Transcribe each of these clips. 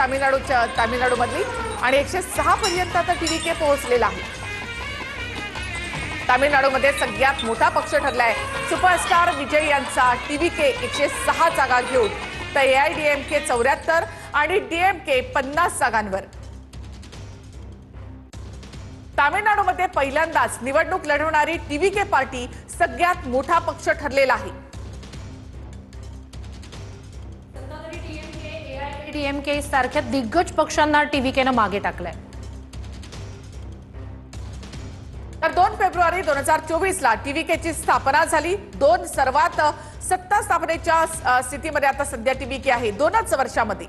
तामिळनाडूमधली आणि 106 पर्यंत आता टीव्हीके पोहोचलेला आहे। तामिळनाडूमध्ये सगळ्यात मोठा पक्ष ठरलाय सुपरस्टार विजय यांचा टीव्हीके 106 जागा घेऊन तर एआयडीएमके 74 आणि डीएमके 50 जागांवर। तामिळनाडूमध्ये पहिल्यांदाच निवडणूक लढवणारी टीव्हीके पार्टी सगळ्यात मोठा पक्ष ठरलेला आहे। डीएमके सारख्या दिग्गज पक्षांना टीव्हीकेने मागे टाकलंय। तर 2 फेब्रुवारी 2024 ला टीव्हीकेची स्थापना झाली। 2 सर्वात सत्ता स्थापनेच्या स्थितीमध्ये आता सध्या टीव्हीके आहे 2च वर्षामध्ये।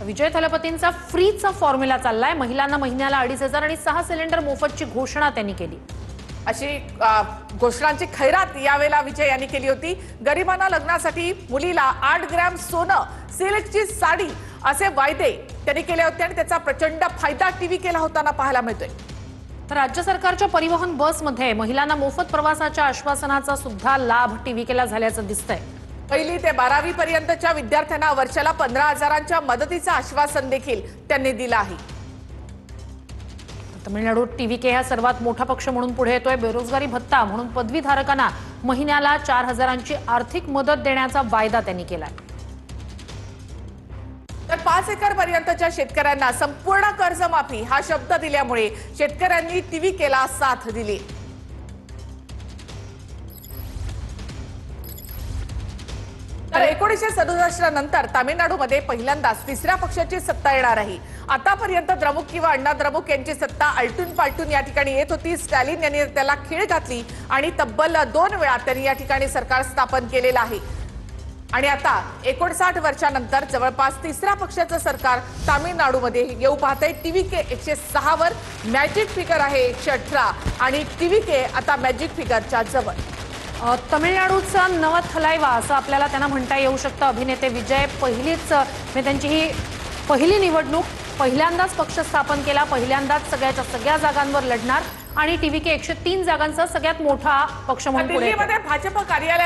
विजय थलपतींचा फ्रीचा फॉर्म्युला चाललाय। महिलांना महिन्याला 2,500 आणि 6 सिलेंडर मोफतची घोषणा त्यांनी केली। अशी घोषणांची खैरात यावेळेला विजय यांनी केली होती। गरिबांना लग्नासाठी मुलीला 8 ग्रॅम सोनं, सिल्कची साडी असे वायदे त्यांनी केले होते आणि त्याचा प्रचंड फायदा टीव्हीकेला होताना पाहायला मिळतोय। तर राज्य सरकारच्या परिवहन बसमध्ये महिलांना मोफत प्रवासाच्या आश्वासनाचा सुद्धा लाभ टीव्हीकेला झाल्याचं दिसतंय। 1ली ते 12वी पर्यंतच्या विद्यार्थ्यांना वर्षाला 15,000च्या मदतीचं आश्वासन देखील त्यांनी दिलं आहे। तमिळनाडूत टीव्हीके हा सर्वात मोठा पक्ष म्हणून पुढे येतोय। बेरोजगारी भत्ता म्हणून पदवीधारकांना महिन्याला 4,000ची आर्थिक मदत देण्याचा वायदा त्यांनी केलाय। तर 5 एकर पर्यंतच्या शेतकऱ्यांना संपूर्ण कर्जमाफी हा शब्द दिल्यामुळे शेतकऱ्यांनी टीव्हीकेला साथ दिली। तर 1967 नंतर तामिळनाडूमध्ये पहिल्यांदाच तिसऱ्या पक्षाची सत्ता येणार आहे। आतापर्यंत द्रमुक किंवा अण्णा द्रमुक यांची सत्ता आलटून पालटून या ठिकाणी येत होती। स्टॅलिन यांनी त्याला खीळ घातली आणि तब्बल 2 वेळा त्यांनी या ठिकाणी सरकार स्थापन केलेलं आहे। आणि आता 59 वर्षांनंतर जवळपास तिसऱ्या पक्षाचं सरकार तामिळनाडूमध्ये येऊ पाहतंय। टीव्हीके 106 वर, मॅजिक फिगर आहे 118 आणि टीव्हीके आता मॅजिक फिगरच्या जवळ। तमिळनाडूचा नवा थलाइवा असं आपल्याला त्यांना म्हणता येऊ शकतं। अभिनेते विजय त्यांची ही पहिली निवडणूक, पहिल्यांदाच पक्ष स्थापन केला, पहिल्यांदाच सगळ्याच्या सगळ्या जागांवर लढणार आणि टीव्हीके 103 जागांचा सगळ्यात मोठा पक्ष म्हणून पुढे दिल्लीमध्ये भाजप कार्यालय